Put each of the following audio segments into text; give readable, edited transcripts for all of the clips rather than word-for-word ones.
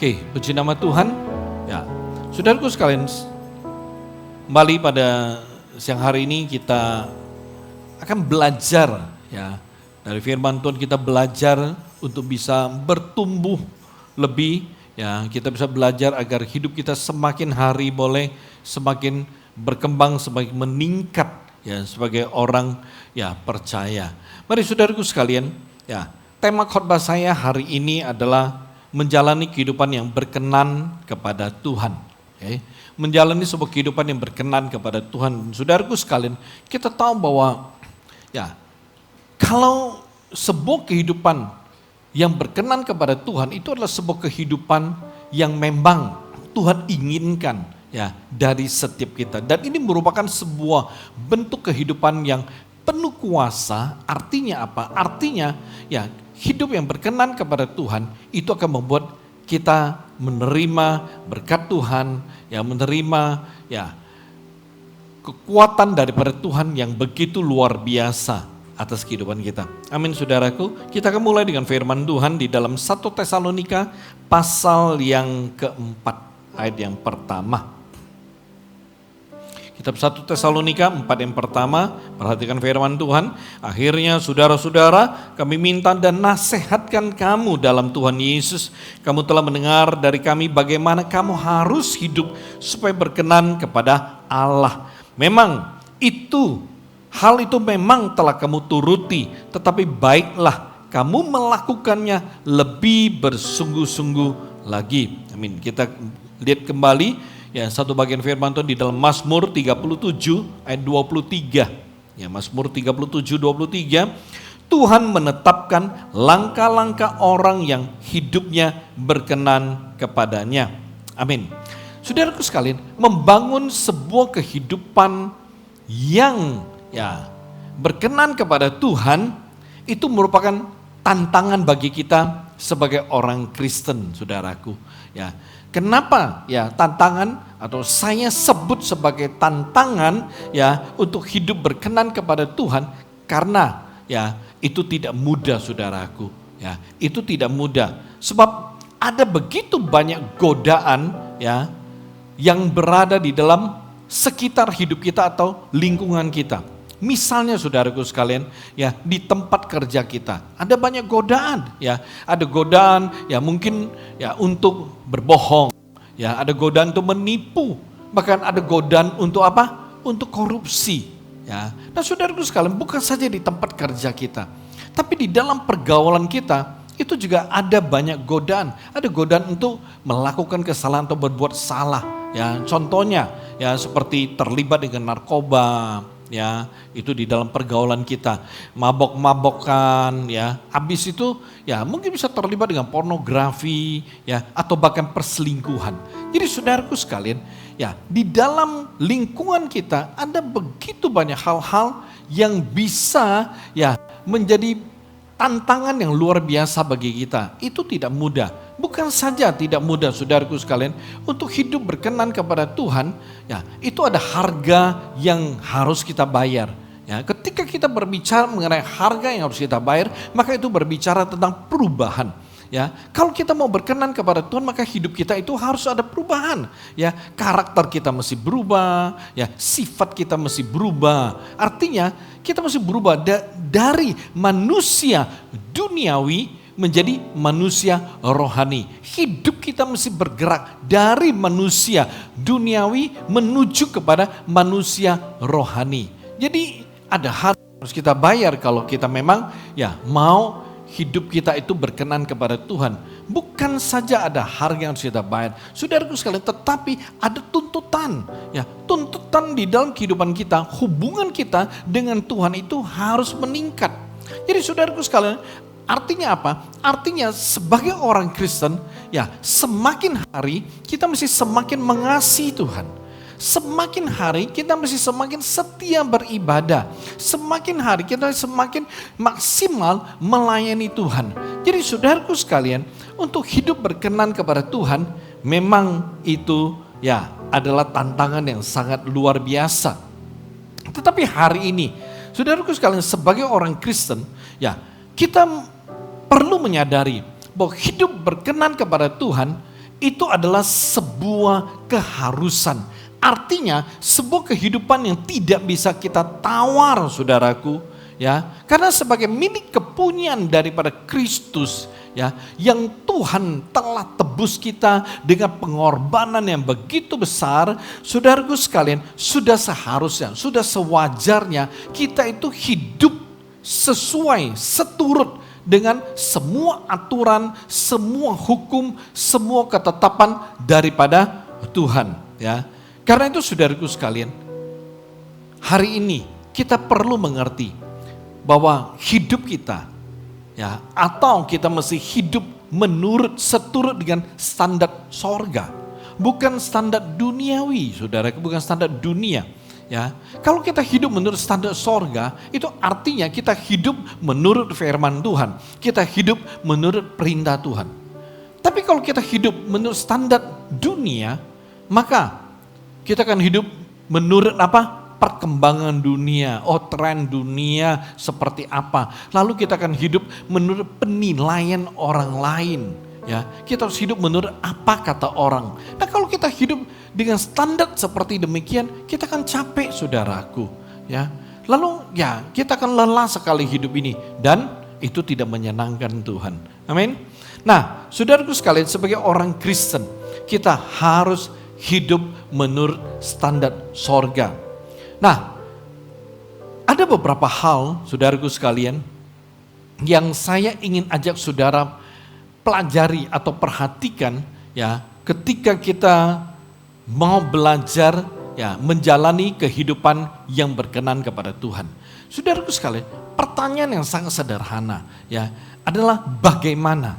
Oke, puji nama Tuhan. Ya, saudaraku sekalian, kembali pada siang hari ini kita akan belajar ya dari firman Tuhan. Kita belajar untuk bisa bertumbuh lebih ya. Kita bisa belajar agar hidup kita semakin hari boleh semakin berkembang, semakin meningkat ya sebagai orang ya percaya. Mari saudaraku sekalian, ya tema khotbah saya hari ini adalah menjalani kehidupan yang berkenan kepada Tuhan. Okay. Menjalani sebuah kehidupan yang berkenan kepada Tuhan. Saudaraku sekalian, kita tahu bahwa ya kalau sebuah kehidupan yang berkenan kepada Tuhan itu adalah sebuah kehidupan yang memang Tuhan inginkan ya dari setiap kita. Dan ini merupakan sebuah bentuk kehidupan yang penuh kuasa. Artinya apa? Artinya ya hidup yang berkenan kepada Tuhan itu akan membuat kita menerima berkat Tuhan, ya menerima ya kekuatan daripada Tuhan yang begitu luar biasa atas kehidupan kita. Amin saudaraku. Kita akan mulai dengan firman Tuhan di dalam 1 Tesalonika pasal yang keempat ayat yang pertama. Kitab 1 Tesalonika 4 yang pertama, perhatikan firman Tuhan. Akhirnya saudara-saudara, kami minta dan nasihatkan kamu dalam Tuhan Yesus. Kamu telah mendengar dari kami bagaimana kamu harus hidup supaya berkenan kepada Allah. Memang hal itu memang telah kamu turuti, tetapi baiklah kamu melakukannya lebih bersungguh-sungguh lagi. Amin. Kita lihat kembali ya satu bagian firman Tuhan di dalam Mazmur 37 ayat 23. Ya Mazmur 37 23. Tuhan menetapkan langkah-langkah orang yang hidupnya berkenan kepadanya. Amin. Saudaraku sekalian, membangun sebuah kehidupan yang ya berkenan kepada Tuhan itu merupakan tantangan bagi kita sebagai orang Kristen, saudaraku. Ya, kenapa ya tantangan atau saya sebut sebagai tantangan ya untuk hidup berkenan kepada Tuhan? Karena ya itu tidak mudah, saudaraku. Ya, itu tidak mudah. Sebab ada begitu banyak godaan ya yang berada di dalam sekitar hidup kita atau lingkungan kita. Misalnya saudaraku sekalian, ya di tempat kerja kita ada banyak godaan, ya ada godaan, ya mungkin ya untuk berbohong, ya ada godaan untuk menipu, bahkan ada godaan untuk apa? Untuk korupsi, ya. Nah saudaraku sekalian, bukan saja di tempat kerja kita, tapi di dalam pergaulan kita itu juga ada banyak godaan, ada godaan untuk melakukan kesalahan atau berbuat salah, ya. Contohnya, ya seperti terlibat dengan narkoba. Ya, itu di dalam pergaulan kita, mabok-mabokan, ya, habis itu, ya mungkin bisa terlibat dengan pornografi, ya, atau bahkan perselingkuhan. Jadi saudaraku sekalian, ya di dalam lingkungan kita ada begitu banyak hal-hal yang bisa, ya menjadi tantangan yang luar biasa bagi kita. Itu tidak mudah. Bukan saja tidak mudah saudaraku sekalian, untuk hidup berkenan kepada Tuhan, ya itu ada harga yang harus kita bayar. Ya, ketika kita berbicara mengenai harga yang harus kita bayar, maka itu berbicara tentang perubahan. Ya, kalau kita mau berkenan kepada Tuhan, maka hidup kita itu harus ada perubahan. Ya, karakter kita mesti berubah, ya sifat kita mesti berubah. Artinya kita mesti berubah dari manusia duniawi menjadi manusia rohani. Hidup kita mesti bergerak dari manusia duniawi menuju kepada manusia rohani. Jadi ada hal yang harus kita bayar kalau kita memang ya mau hidup kita itu berkenan kepada Tuhan. Bukan saja ada harga yang harus kita bayar, saudaraku sekalian, tetapi ada tuntutan. Ya, tuntutan di dalam kehidupan kita, hubungan kita dengan Tuhan itu harus meningkat. Jadi saudaraku sekalian, artinya apa? Artinya sebagai orang Kristen, ya semakin hari kita mesti semakin mengasihi Tuhan. Semakin hari kita mesti semakin setia beribadah. Semakin hari kita semakin maksimal melayani Tuhan. Jadi saudaraku sekalian, untuk hidup berkenan kepada Tuhan memang itu ya adalah tantangan yang sangat luar biasa. Tetapi hari ini, saudaraku sekalian, sebagai orang Kristen, ya kita perlu menyadari bahwa hidup berkenan kepada Tuhan itu adalah sebuah keharusan. Artinya sebuah kehidupan yang tidak bisa kita tawar, saudaraku, ya. Karena sebagai milik kepunyaan daripada Kristus, ya, yang Tuhan telah tebus kita dengan pengorbanan yang begitu besar, saudaraku sekalian, sudah seharusnya, sudah sewajarnya kita itu hidup sesuai, seturut dengan semua aturan, semua hukum, semua ketetapan daripada Tuhan, ya. Karena itu saudaraku sekalian, hari ini kita perlu mengerti bahwa hidup kita, ya, atau kita mesti hidup menurut seturut dengan standar sorga, bukan standar duniawi, saudaraku, bukan standar dunia. Ya, kalau kita hidup menurut standar sorga, itu artinya kita hidup menurut firman Tuhan, kita hidup menurut perintah Tuhan. Tapi kalau kita hidup menurut standar dunia, maka kita akan hidup menurut apa? Perkembangan dunia, tren dunia seperti apa. Lalu kita akan hidup menurut penilaian orang lain. Ya, kita harus hidup menurut apa kata orang. Nah, kalau kita hidup dengan standar seperti demikian, kita akan capek, saudaraku. Ya, lalu ya kita akan lelah sekali hidup ini dan itu tidak menyenangkan Tuhan. Amin. Nah, saudaraku sekalian, sebagai orang Kristen, kita harus hidup menurut standar sorga. Nah, ada beberapa hal, saudaraku sekalian, yang saya ingin ajak saudara pelajari atau perhatikan, ya, ketika kita mau belajar, ya, menjalani kehidupan yang berkenan kepada Tuhan. Saudaraku sekalian, pertanyaan yang sangat sederhana, ya, adalah bagaimana?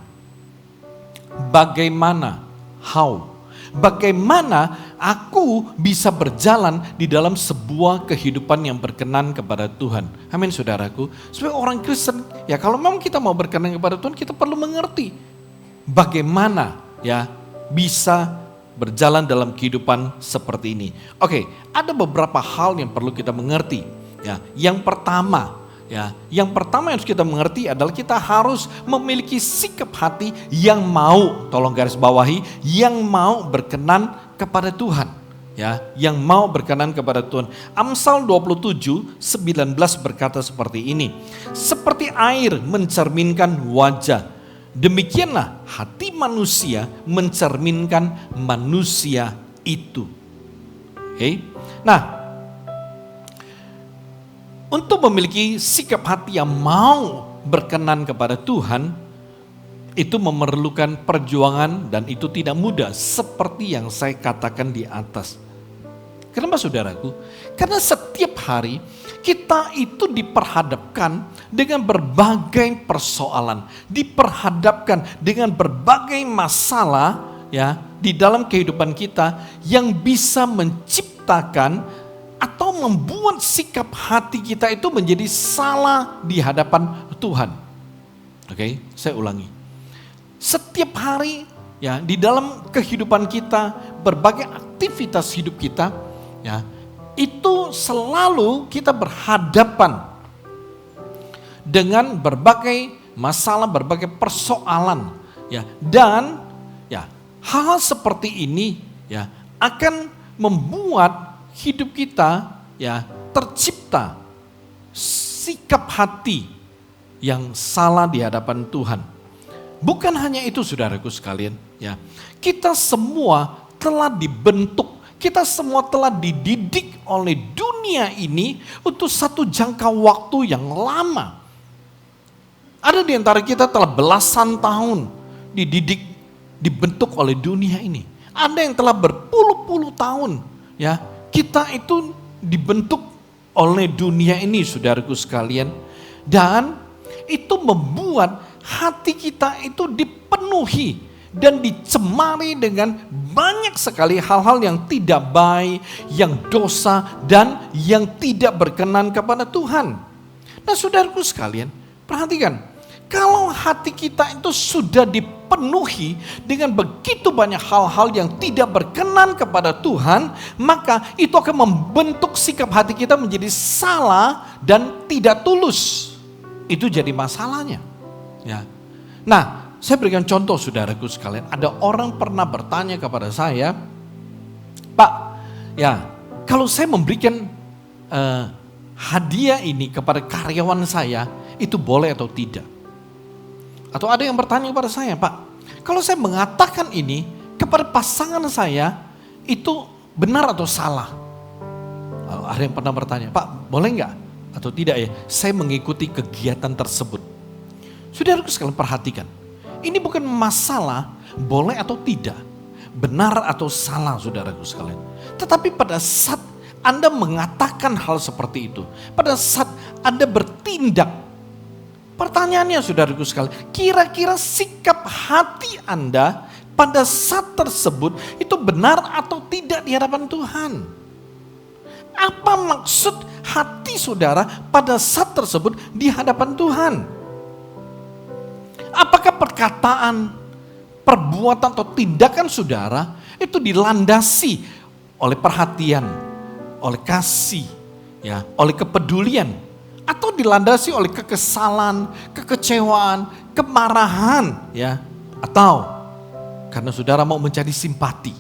Bagaimana? How? Bagaimana aku bisa berjalan di dalam sebuah kehidupan yang berkenan kepada Tuhan. Amin, saudaraku. Sebagai orang Kristen, ya, kalau memang kita mau berkenan kepada Tuhan, kita perlu mengerti bagaimana, ya, bisa berjalan dalam kehidupan seperti ini. Oke, ada beberapa hal yang perlu kita mengerti. Ya, yang pertama yang harus kita mengerti adalah kita harus memiliki sikap hati yang mau, tolong garis bawahi, yang mau berkenan kepada Tuhan. Ya, yang mau berkenan kepada Tuhan. Amsal 27:19 berkata seperti ini. Seperti air mencerminkan wajah, demikianlah hati manusia mencerminkan manusia itu. Oke. Nah, untuk memiliki sikap hati yang mau berkenan kepada Tuhan, itu memerlukan perjuangan dan itu tidak mudah seperti yang saya katakan di atas. Kenapa, saudaraku? Karena setiap hari kita itu diperhadapkan dengan berbagai persoalan, diperhadapkan dengan berbagai masalah, ya, di dalam kehidupan kita yang bisa menciptakan atau membuat sikap hati kita itu menjadi salah di hadapan Tuhan. Oke, saya ulangi. Setiap hari, ya, di dalam kehidupan kita, berbagai aktivitas hidup kita, ya, itu selalu kita berhadapan dengan berbagai masalah, berbagai persoalan, ya, dan ya, hal seperti ini, ya, akan membuat hidup kita, ya, tercipta sikap hati yang salah di hadapan Tuhan. Bukan hanya itu, saudaraku sekalian, ya. Kita semua telah dibentuk, kita semua telah dididik oleh dunia ini untuk satu jangka waktu yang lama. Ada di antara kita telah belasan tahun dididik, dibentuk oleh dunia ini. Ada yang telah berpuluh-puluh tahun, ya, kita itu dibentuk oleh dunia ini, saudaraku sekalian. Dan itu membuat hati kita itu dipenuhi dan dicemari dengan banyak sekali hal-hal yang tidak baik, yang dosa, dan yang tidak berkenan kepada Tuhan. Nah, saudaraku sekalian, perhatikan. Kalau hati kita itu sudah dipenuhi dengan begitu banyak hal-hal yang tidak berkenan kepada Tuhan, maka itu akan membentuk sikap hati kita menjadi salah dan tidak tulus. Itu jadi masalahnya. Ya. Nah, Saya berikan contoh saudaraku sekalian, ada orang pernah bertanya kepada saya, Pak, ya kalau saya memberikan hadiah ini kepada karyawan saya, itu boleh atau tidak? Atau ada yang bertanya kepada saya, Pak, kalau saya mengatakan ini kepada pasangan saya, itu benar atau salah? Ada yang pernah bertanya, Pak, boleh nggak atau tidak ya saya mengikuti kegiatan tersebut? Saudaraku sekalian perhatikan, ini bukan masalah boleh atau tidak, benar atau salah saudaraku sekalian. Tetapi pada saat Anda mengatakan hal seperti itu, pada saat Anda bertindak, pertanyaannya saudaraku sekalian, kira-kira sikap hati Anda pada saat tersebut itu benar atau tidak di hadapan Tuhan? Apa maksud hati saudara pada saat tersebut di hadapan Tuhan? Apakah perkataan, perbuatan atau tindakan saudara itu dilandasi oleh perhatian, oleh kasih, ya, oleh kepedulian, atau dilandasi oleh kekesalan, kekecewaan, kemarahan, ya, atau karena saudara mau mencari simpati?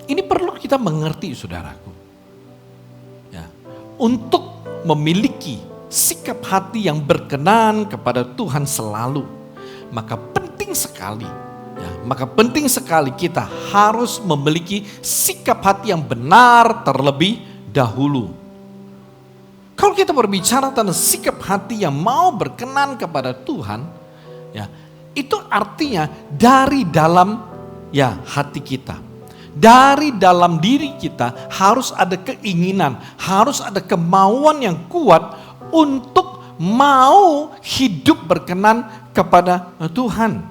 Ini perlu kita mengerti saudaraku. Ya, untuk memiliki sikap hati yang berkenan kepada Tuhan selalu, maka penting sekali kita harus memiliki sikap hati yang benar terlebih dahulu. Kalau kita berbicara tentang sikap hati yang mau berkenan kepada Tuhan, ya, itu artinya dari dalam ya hati kita. Dari dalam diri kita harus ada keinginan, harus ada kemauan yang kuat untuk mau hidup berkenan kepada Tuhan.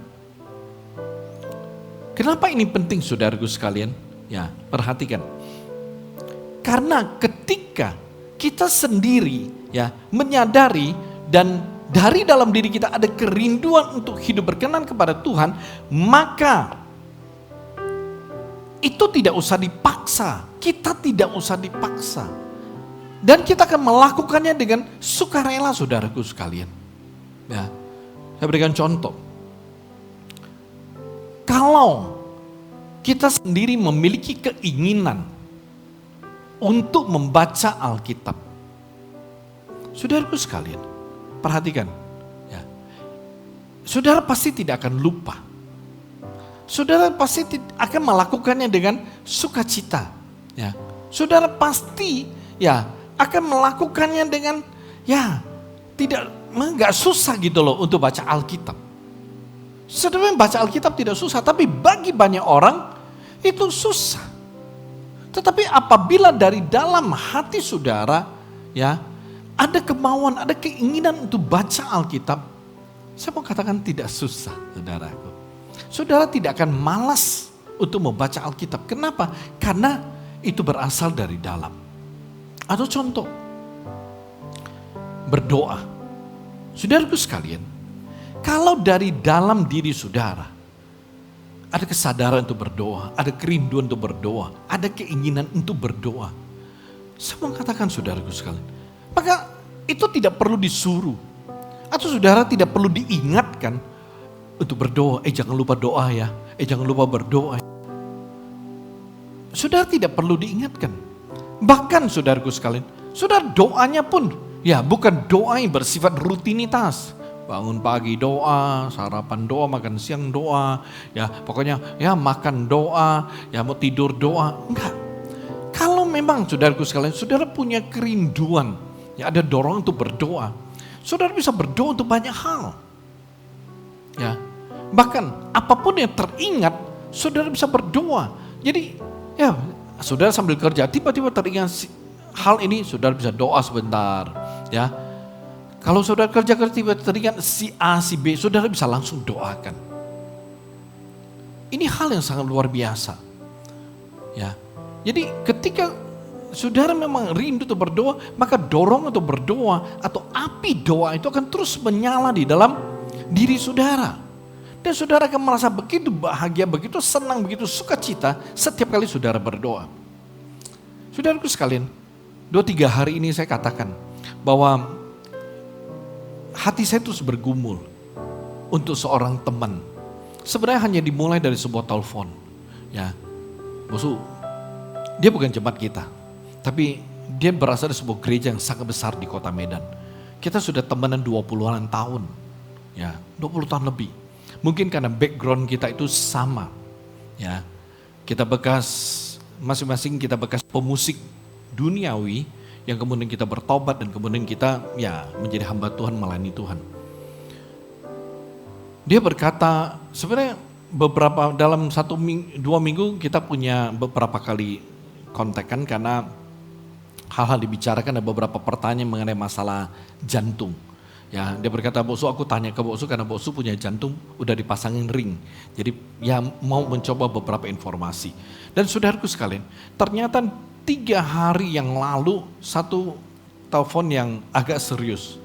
Kenapa ini penting saudaraku sekalian? Ya, perhatikan. Karena ketika kita sendiri ya menyadari dan dari dalam diri kita ada kerinduan untuk hidup berkenan kepada Tuhan, maka itu tidak usah dipaksa. Kita tidak usah dipaksa. Dan kita akan melakukannya dengan sukarela saudaraku sekalian. Ya, saya berikan contoh. Kalau kita sendiri memiliki keinginan untuk membaca Alkitab, saudaraku sekalian, perhatikan. Ya, saudara pasti tidak akan lupa. Saudara pasti akan melakukannya dengan sukacita. Ya, saudara pasti ya akan melakukannya dengan ya nggak susah gitu loh untuk baca Alkitab. Sebenarnya baca Alkitab tidak susah, tapi bagi banyak orang itu susah. Tetapi apabila dari dalam hati saudara ya ada kemauan, ada keinginan untuk baca Alkitab, saya mau katakan tidak susah, saudaraku. Saudara tidak akan malas untuk membaca Alkitab. Kenapa? Karena itu berasal dari dalam. Atau contoh, berdoa. Saudaraku sekalian, kalau dari dalam diri saudara ada kesadaran untuk berdoa, ada kerinduan untuk berdoa, ada keinginan untuk berdoa, saya mau katakan saudaraku sekalian, maka itu tidak perlu disuruh. Atau saudara tidak perlu diingatkan untuk berdoa, jangan lupa doa ya, jangan lupa berdoa. Saudara tidak perlu diingatkan. Bahkan saudaraku sekalian, saudara doanya pun ya bukan doa yang bersifat rutinitas. Bangun pagi doa, sarapan doa, makan siang doa, ya pokoknya ya makan doa, ya mau tidur doa. Enggak. Kalau memang saudaraku sekalian, saudara punya kerinduan, ya ada dorongan untuk berdoa, saudara bisa berdoa untuk banyak hal. Ya, bahkan apapun yang teringat, saudara bisa berdoa. Jadi, ya, saudara sambil kerja tiba-tiba teringat hal ini, saudara bisa doa sebentar. Ya, kalau saudara kerja tiba-tiba teringat si A, si B, saudara bisa langsung doakan. Ini hal yang sangat luar biasa. Ya, jadi ketika saudara memang rindu untuk berdoa, maka dorong untuk berdoa atau api doa itu akan terus menyala di dalam diri saudara. Dan saudara akan merasa begitu bahagia, begitu senang, begitu sukacita setiap kali saudara berdoa. Saudaraku sekalian, 2-3 hari ini saya katakan bahwa hati saya terus bergumul. untuk seorang teman. Sebenarnya hanya dimulai dari sebuah telepon. Ya, Bosu, dia bukan jemaat kita, tapi dia berasal dari sebuah gereja yang sangat besar di kota Medan. Kita sudah temenan 20-an tahun, ya 20 tahun lebih. Mungkin karena background kita itu sama, ya kita masing-masing kita bekas pemusik duniawi yang kemudian kita bertobat dan kemudian kita ya menjadi hamba Tuhan, melayani Tuhan. Dia berkata, sebenarnya dalam 1-2 minggu kita punya beberapa kali kontekan karena hal-hal dibicarakan, ada beberapa pertanyaan mengenai masalah jantung. Ya, dia berkata, Bosu, aku tanya ke Bosu karena Bosu punya jantung udah dipasangin ring. Jadi ya mau mencoba beberapa informasi. Dan saudaraku sekalian, ternyata 3 hari yang lalu satu telepon yang agak serius.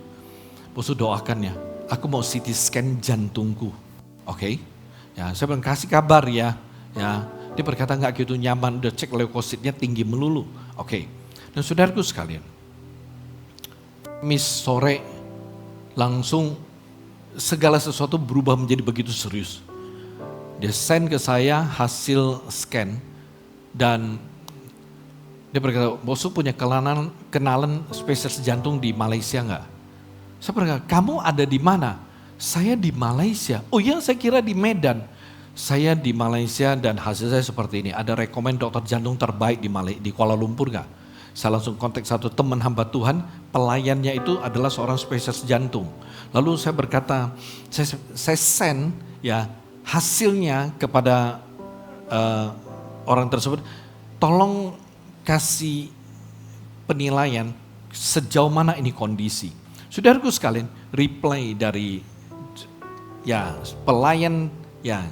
Bosu doakan ya, aku mau CT scan jantungku. Oke. Ya, saya bilang kasih kabar ya. Ya, dia berkata enggak gitu nyaman, udah cek leukositnya tinggi melulu. Oke. Dan saudaraku sekalian, sore langsung segala sesuatu berubah menjadi begitu serius. Dia send ke saya hasil scan dan dia berkata, Bosu punya kenalan spesialis jantung di Malaysia enggak? Saya berkata, kamu ada di mana? Saya di Malaysia. Oh iya, saya kira di Medan. Saya di Malaysia dan hasil saya seperti ini. Ada rekomend dokter jantung terbaik di Kuala Lumpur enggak? Saya langsung kontak satu teman hamba Tuhan, pelayannya itu adalah seorang spesialis jantung. Lalu saya berkata, saya send ya hasilnya kepada orang tersebut, tolong kasih penilaian sejauh mana ini kondisi. Saudaraku sekalian, reply dari ya pelayan ya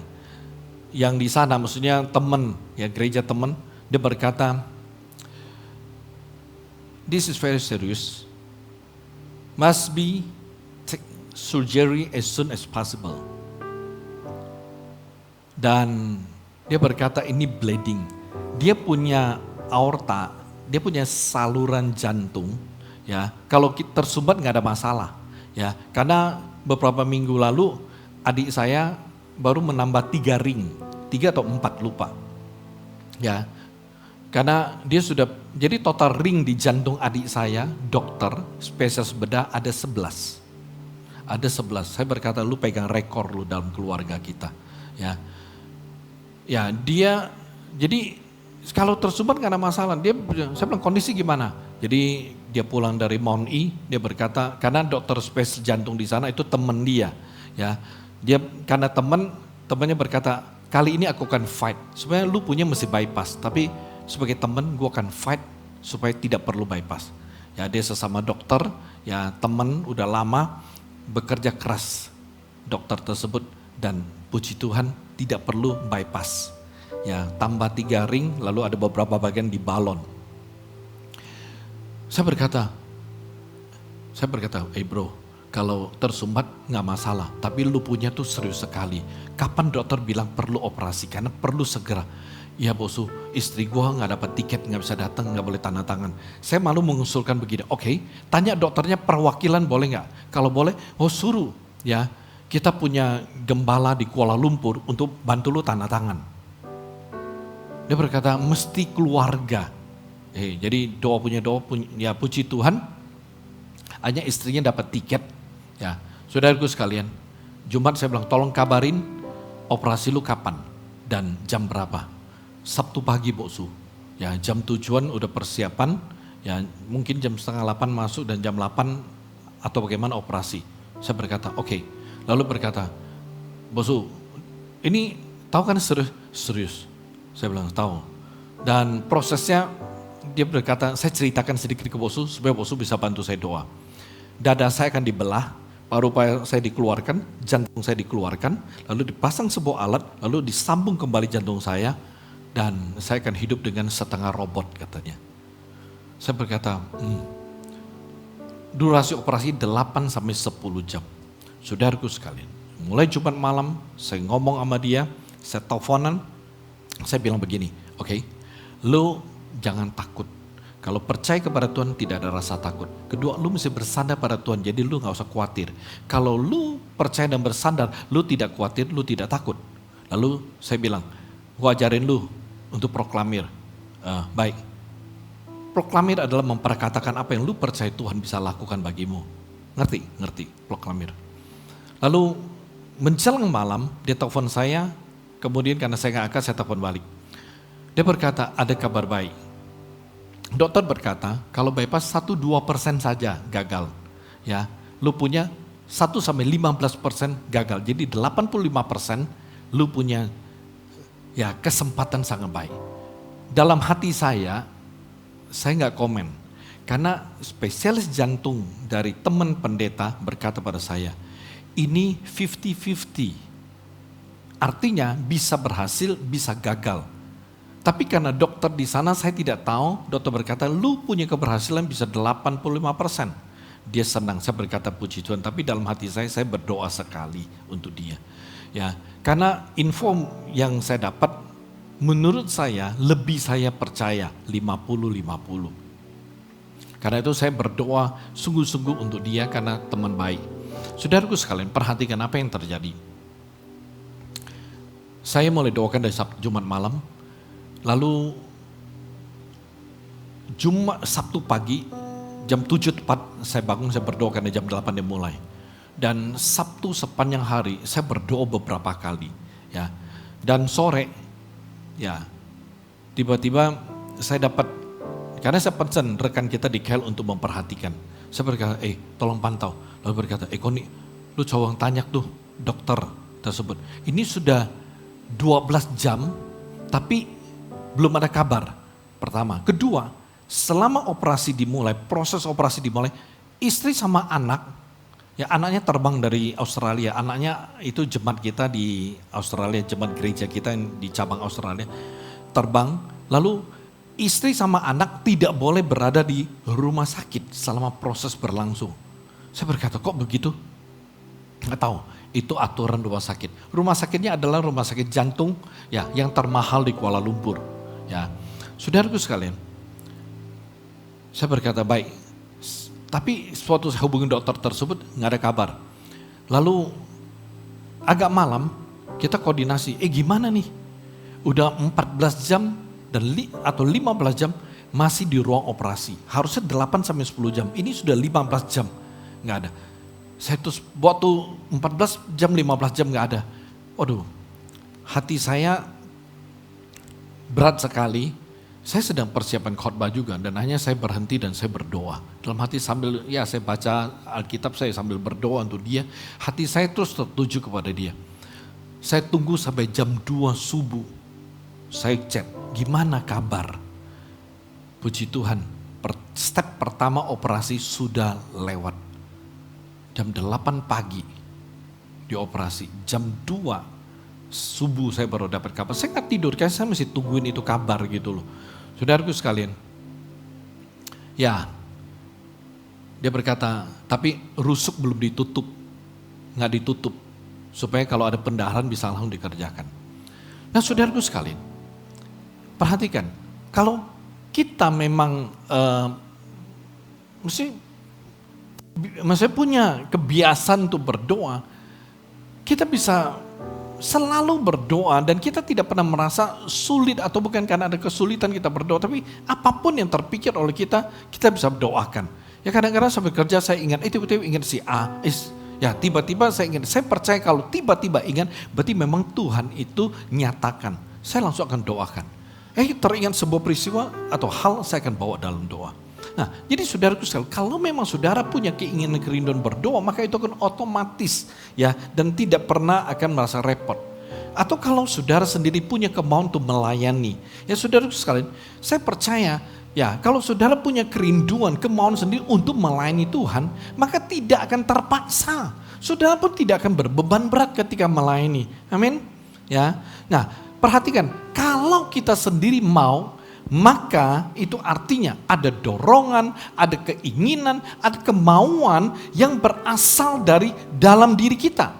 yang di sana, maksudnya teman ya gereja teman, dia berkata, this is very serious, must be surgery as soon as possible. Dan dia berkata ini bleeding, dia punya aorta, dia punya saluran jantung, ya kalau tersumbat nggak ada masalah, ya karena beberapa minggu lalu adik saya baru menambah 3 ring, 3 atau 4 lupa, ya karena dia sudah, jadi total ring di jantung adik saya, dokter spesialis bedah ada 11. Ada 11, saya berkata lu pegang rekor lu dalam keluarga kita. Ya, ya dia, jadi kalau tersumbat gak ada masalah. Saya bilang kondisi gimana? Jadi dia pulang dari Mount E, dia berkata, karena dokter spesialis jantung di sana itu teman dia. Ya, dia karena temannya berkata, kali ini aku akan fight. Sebenarnya lu punya mesti bypass, tapi sebagai teman gue akan fight supaya tidak perlu bypass. Ya dia sesama dokter, ya teman udah lama bekerja keras dokter tersebut dan puji Tuhan tidak perlu bypass. Ya tambah 3 ring lalu ada beberapa bagian di balon. Saya berkata, hey bro, kalau tersumbat nggak masalah, tapi lu punya tuh serius sekali. Kapan dokter bilang perlu operasi? Karena perlu segera. Ya Bosu, istri gua nggak dapat tiket, nggak bisa datang, nggak boleh tanda tangan. Saya malu mengusulkan begini, oke, tanya dokternya perwakilan boleh nggak? Kalau boleh, suruh ya, kita punya gembala di Kuala Lumpur untuk bantu lu tanda tangan. Dia berkata mesti keluarga. Jadi doa punya ya puji Tuhan, hanya istrinya dapat tiket. Ya, saudaraku sekalian, Jumat saya bilang tolong kabarin operasi lu kapan dan jam berapa. Sabtu pagi Bosu, ya jam 7-an udah persiapan, ya mungkin jam 7:30 masuk dan jam 8 atau bagaimana operasi. Saya berkata oke. Lalu berkata, Bosu ini tahu kan serius? Saya bilang tahu. Dan prosesnya dia berkata, saya ceritakan sedikit ke Bosu supaya Bosu bisa bantu saya doa. Dada saya akan dibelah, paru-paru saya dikeluarkan, jantung saya dikeluarkan, lalu dipasang sebuah alat, lalu disambung kembali jantung saya, dan saya akan hidup dengan setengah robot katanya. Saya berkata, durasi operasi 8-10 jam. Saudaraku sekalian, mulai Jumat malam saya ngomong sama dia, saya teleponan, saya bilang begini, oke, lu jangan takut. Kalau percaya kepada Tuhan tidak ada rasa takut. Kedua, lu mesti bersandar pada Tuhan, jadi lu gak usah khawatir. Kalau lu percaya dan bersandar, lu tidak khawatir, lu tidak takut. Lalu saya bilang, gua ajarin lu untuk proklamir. Baik, proklamir adalah memperkatakan apa yang lu percaya Tuhan bisa lakukan bagimu. Ngerti, proklamir. Lalu menjelang malam, dia telepon saya, kemudian karena saya gak angkat, saya telepon balik. Dia berkata, ada kabar baik. Dokter berkata, kalau bypass 1-2% saja gagal. Ya, lu punya 1-15% gagal. Jadi 85% lu punya ya kesempatan sangat baik. Dalam hati saya nggak komen. Karena spesialis jantung dari teman pendeta berkata pada saya, ini 50-50. Artinya bisa berhasil, bisa gagal. Tapi karena dokter di sana saya tidak tahu, dokter berkata, lu punya keberhasilan bisa 85%. Dia senang, saya berkata puji Tuhan, tapi dalam hati saya berdoa sekali untuk dia. Ya, karena info yang saya dapat, menurut saya lebih saya percaya 50-50. Karena itu saya berdoa sungguh-sungguh untuk dia karena teman baik. Saudaraku sekalian, perhatikan apa yang terjadi. Saya mulai doakan dari Jumat malam. Lalu Sabtu pagi jam 7 tepat saya bangun, saya berdoa karena jam 8 dia mulai. Dan Sabtu sepanjang hari saya berdoa beberapa kali. Ya. Dan sore ya tiba-tiba saya dapat, karena saya pesan rekan kita di KL untuk memperhatikan. Saya berkata, tolong pantau. Lalu berkata, Koni, lu coba tanya tuh dokter tersebut. Ini sudah 12 jam tapi belum ada kabar, pertama. Kedua, selama operasi dimulai, proses operasi dimulai, istri sama anak, ya anaknya terbang dari Australia, anaknya itu jemaat kita di Australia, jemaat gereja kita di cabang Australia, terbang, lalu istri sama anak tidak boleh berada di rumah sakit selama proses berlangsung. Saya berkata, kok begitu? Nggak tahu, itu aturan rumah sakit. Rumah sakitnya adalah rumah sakit jantung ya yang termahal di Kuala Lumpur. Ya, saudaraku sekalian, saya berkata baik, tapi suatu saya hubungi dokter tersebut nggak ada kabar. Lalu agak malam kita koordinasi, gimana nih? Udah 14 jam atau 15 jam masih di ruang operasi. Harusnya 8-10 jam, ini sudah 15 jam nggak ada. Saya terus waktu 14 jam 15 jam nggak ada. Waduh, hati saya berat sekali. Saya sedang persiapan khotbah juga dan hanya saya berhenti dan saya berdoa. Dalam hati sambil saya baca Alkitab, saya sambil berdoa untuk dia. Hati saya terus tertuju kepada dia. Saya tunggu sampai jam 2 subuh. Saya chat, gimana kabar? Puji Tuhan, step pertama operasi sudah lewat. Jam 8 pagi dioperasi, jam 2 subuh saya baru dapat kabar. Saya nggak tidur, karena saya masih tungguin itu kabar gitu loh. Saudaraku sekalian, ya dia berkata, tapi rusuk belum ditutup, nggak ditutup, supaya kalau ada pendarahan bisa langsung dikerjakan. Nah saudaraku sekalian, perhatikan, kalau kita memang maksudnya punya kebiasaan untuk berdoa, kita bisa selalu berdoa dan kita tidak pernah merasa sulit atau bukan karena ada kesulitan kita berdoa, tapi apapun yang terpikir oleh kita bisa doakan. Ya kadang-kadang sambil kerja saya ingat, tiba-tiba ingat si A, ya tiba-tiba saya ingat, saya percaya kalau tiba-tiba ingat, berarti memang Tuhan itu nyatakan. Saya langsung akan doakan. Teringat sebuah peristiwa atau hal, saya akan bawa dalam doa. Nah, jadi saudaraku sekalian, kalau memang saudara punya keinginan kerinduan berdoa, maka itu akan otomatis ya dan tidak pernah akan merasa repot. Atau kalau saudara sendiri punya kemauan untuk melayani, ya saudaraku sekalian, saya percaya ya kalau saudara punya kerinduan, kemauan sendiri untuk melayani Tuhan, maka tidak akan terpaksa. Saudara pun tidak akan berbeban berat ketika melayani. Amin. Ya. Nah, perhatikan, kalau kita sendiri mau, maka itu artinya ada dorongan, ada keinginan, ada kemauan yang berasal dari dalam diri kita.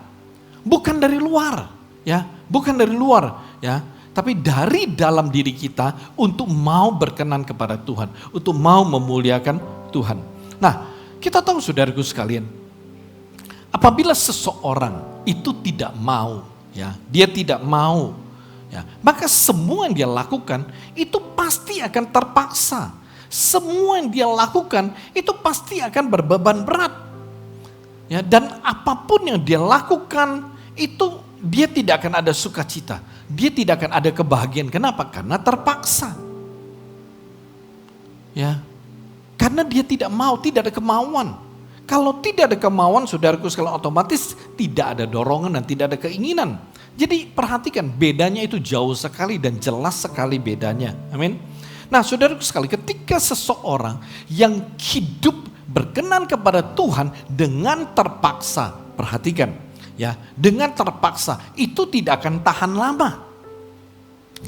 Bukan dari luar, ya, bukan dari luar, ya. tapi dari dalam diri kita untuk mau berkenan kepada Tuhan, untuk mau memuliakan Tuhan. Nah, kita tahu saudaraku sekalian, apabila seseorang itu tidak mau, ya, dia tidak mau, ya, maka semua yang dia lakukan itu pasti akan terpaksa. Semua yang dia lakukan itu pasti akan berbeban berat. Ya, dan apapun yang dia lakukan itu dia tidak akan ada sukacita. Dia tidak akan ada kebahagiaan. Kenapa? Karena terpaksa. Ya. Karena dia tidak mau, tidak ada kemauan. Kalau tidak ada kemauan, saudaraku sekalian, otomatis tidak ada dorongan dan tidak ada keinginan. Jadi perhatikan, bedanya itu jauh sekali dan jelas sekali bedanya. Amin. Nah, saudaraku sekalian, ketika seseorang yang hidup berkenan kepada Tuhan dengan terpaksa, perhatikan ya, dengan terpaksa itu tidak akan tahan lama.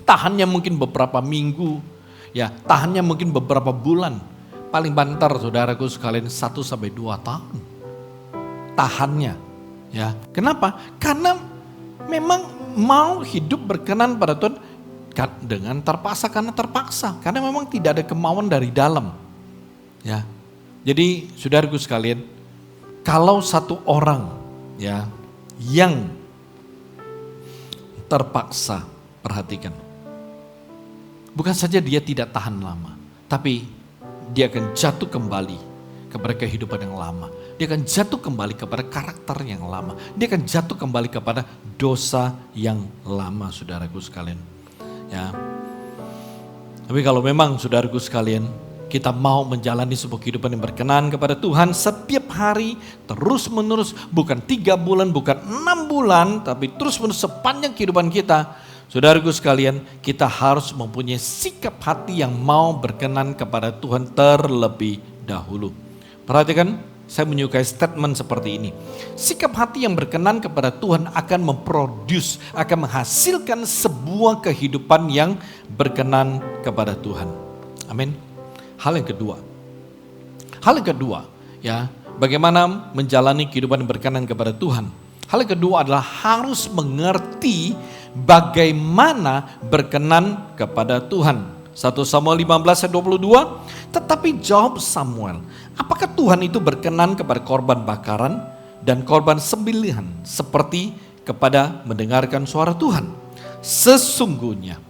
Tahannya mungkin beberapa minggu, ya, tahannya mungkin beberapa bulan. Paling banter saudaraku sekalian 1 sampai 2 tahun. Tahannya, ya. Kenapa? Karena memang mau hidup berkenan pada Tuhan dengan terpaksa, karena memang tidak ada kemauan dari dalam. Ya. Jadi saudaraku sekalian, kalau satu orang ya yang terpaksa, perhatikan. Bukan saja dia tidak tahan lama, tapi dia akan jatuh kembali kepada kehidupan yang lama. Dia akan jatuh kembali kepada karakter yang lama. Dia akan jatuh kembali kepada dosa yang lama, saudaraku sekalian. Ya. Tapi kalau memang saudaraku sekalian, kita mau menjalani sebuah kehidupan yang berkenan kepada Tuhan setiap hari, terus menerus, bukan 3 bulan, bukan 6 bulan, tapi terus menerus sepanjang kehidupan kita. Saudaraku sekalian, kita harus mempunyai sikap hati yang mau berkenan kepada Tuhan terlebih dahulu. Perhatikan, saya menyukai statement seperti ini. Sikap hati yang berkenan kepada Tuhan akan memproduce, akan menghasilkan sebuah kehidupan yang berkenan kepada Tuhan. Amin. Hal yang kedua, ya, bagaimana menjalani kehidupan yang berkenan kepada Tuhan. Hal yang kedua adalah harus mengerti bagaimana berkenan kepada Tuhan. 1 Samuel 15 ayat 22, tetapi jawab Samuel, apakah Tuhan itu berkenan kepada korban bakaran dan korban sembelihan seperti kepada mendengarkan suara Tuhan? Sesungguhnya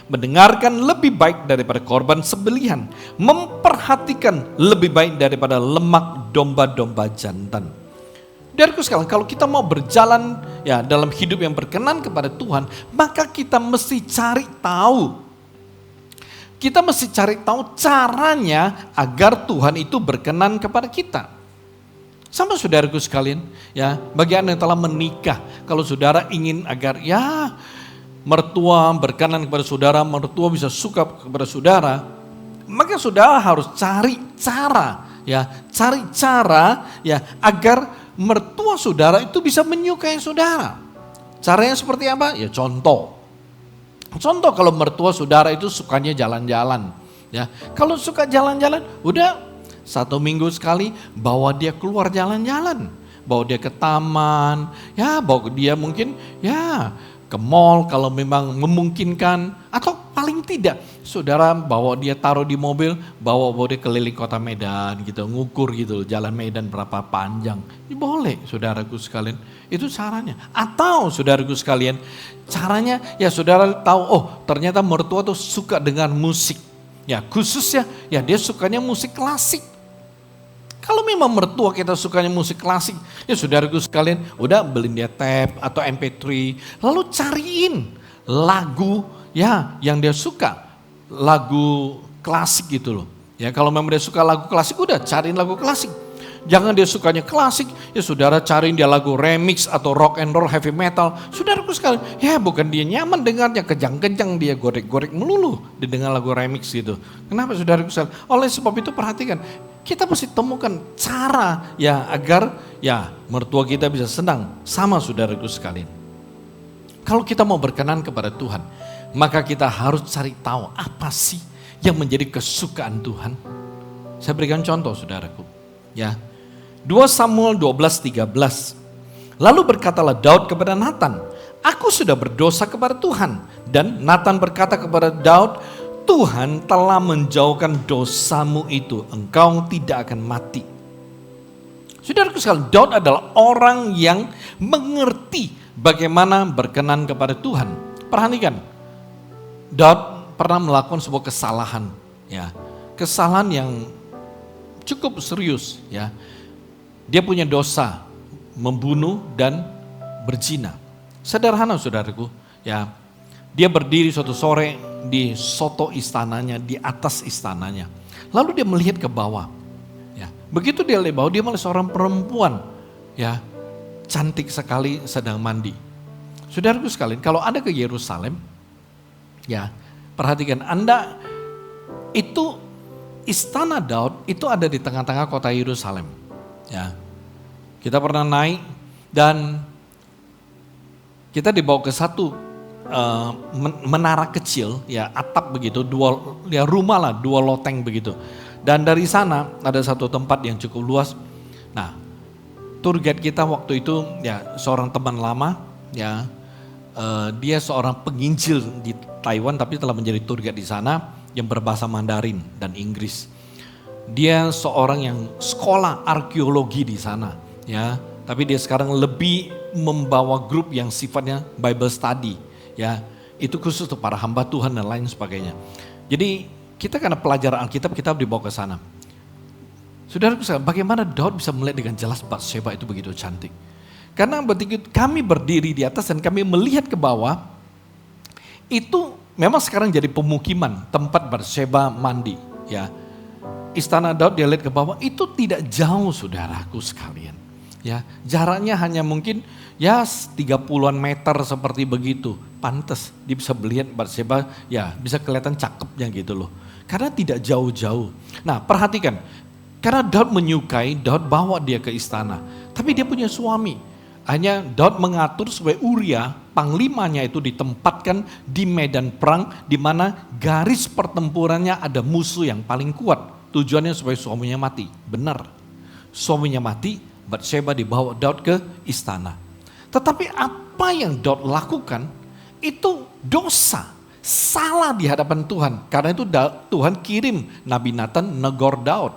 mendengarkan lebih baik daripada korban sembelihan, memperhatikan lebih baik daripada lemak domba-domba jantan. Saudaraku sekalian, kalau kita mau berjalan ya dalam hidup yang berkenan kepada Tuhan, maka kita mesti cari tahu. Kita mesti cari tahu caranya agar Tuhan itu berkenan kepada kita. Sama saudaraku sekalian, ya, bagi Anda yang telah menikah, kalau saudara ingin agar ya mertua berkenan kepada saudara, mertua bisa suka kepada saudara, maka saudara harus cari cara ya agar mertua saudara itu bisa menyukai saudara. Caranya seperti apa? Ya contoh kalau mertua saudara itu sukanya jalan-jalan, ya. Kalau suka jalan-jalan, udah 1 minggu sekali bawa dia keluar jalan-jalan, bawa dia ke taman, ya, bawa dia mungkin ya ke mall kalau memang memungkinkan, atau paling tidak saudara bawa dia taruh di mobil, bawa dia keliling kota Medan gitu, ngukur gitu jalan Medan berapa panjang. Ini boleh saudaraku sekalian, itu caranya. Atau saudaraku sekalian, caranya ya saudara tahu, oh ternyata mertua tuh suka dengan musik. Ya khususnya ya dia sukanya musik klasik. Kalau memang mertua kita sukanya musik klasik, ya saudaraku sekalian, udah beliin dia tape atau MP3, lalu cariin lagu ya yang dia suka, lagu klasik gitu loh. Ya kalau memang dia suka lagu klasik, udah cariin lagu klasik. Jangan dia sukanya klasik, ya saudara cariin dia lagu remix atau rock and roll heavy metal. Saudaraku sekalian, ya bukan dia nyaman dengarnya, kejang-kejang dia gorek-gorek melulu didengar lagu remix gitu. Kenapa saudaraku sekalian? Oleh sebab itu perhatikan, kita mesti temukan cara ya agar ya mertua kita bisa senang sama saudaraku sekalian. Kalau kita mau berkenan kepada Tuhan, maka kita harus cari tahu apa sih yang menjadi kesukaan Tuhan. Saya berikan contoh saudaraku. Ya, 2 Samuel 12:13. Lalu berkatalah Daud kepada Nathan, aku sudah berdosa kepada Tuhan. Dan Nathan berkata kepada Daud, Tuhan telah menjauhkan dosamu itu, engkau tidak akan mati. Saudaraku sekalian, Daud adalah orang yang mengerti bagaimana berkenan kepada Tuhan. Perhatikan, Daud pernah melakukan sebuah kesalahan, ya, kesalahan yang cukup serius, ya. Dia punya dosa membunuh dan berzina. Sederhana, saudaraku, ya. Dia berdiri suatu sore di soto istananya, di atas istananya. Lalu dia melihat ke bawah. Ya, begitu dia lihat bawah, dia melihat seorang perempuan, ya, cantik sekali sedang mandi. Saudaraku sekalian, kalau Anda ke Yerusalem, ya, perhatikan, Anda itu istana Daud itu ada di tengah-tengah kota Yerusalem. Ya, kita pernah naik dan kita dibawa ke satu menara kecil, ya, atap begitu, dua, ya, rumah lah, dua loteng begitu. Dan dari sana ada satu tempat yang cukup luas. Nah, tour guide kita waktu itu, ya, seorang teman lama, ya, dia seorang penginjil di Taiwan tapi telah menjadi tour guide di sana yang berbahasa Mandarin dan Inggris. Dia seorang yang sekolah arkeologi di sana, ya, tapi dia sekarang lebih membawa grup yang sifatnya Bible study, ya, itu khusus untuk para hamba Tuhan dan lain sebagainya. Jadi kita karena pelajaran Alkitab kita dibawa ke sana. Saudara, bagaimana Daud bisa melihat dengan jelas Batsheba itu begitu cantik? Karena begitu kami berdiri di atas dan kami melihat ke bawah, itu memang sekarang jadi pemukiman tempat Batsheba mandi, ya. Istana Daud dia lihat ke bawah itu tidak jauh, saudaraku sekalian. Ya, jaraknya hanya mungkin ya 30-an meter seperti begitu. Pantes dia bisa melihat Batsheba, ya, bisa kelihatan cakepnya gitu loh. Karena tidak jauh-jauh. Nah, perhatikan. Karena Daud menyukai, Daud bawa dia ke istana. Tapi dia punya suami. Hanya Daud mengatur supaya Uria, panglimanya itu ditempatkan di medan perang di mana garis pertempurannya ada musuh yang paling kuat. Tujuannya supaya suaminya mati. Benar. Suaminya mati, Batsheba dibawa Daud ke istana. Tetapi apa yang Daud lakukan itu dosa. Salah di hadapan Tuhan. Karena itu Tuhan kirim Nabi Nathan negor Daud.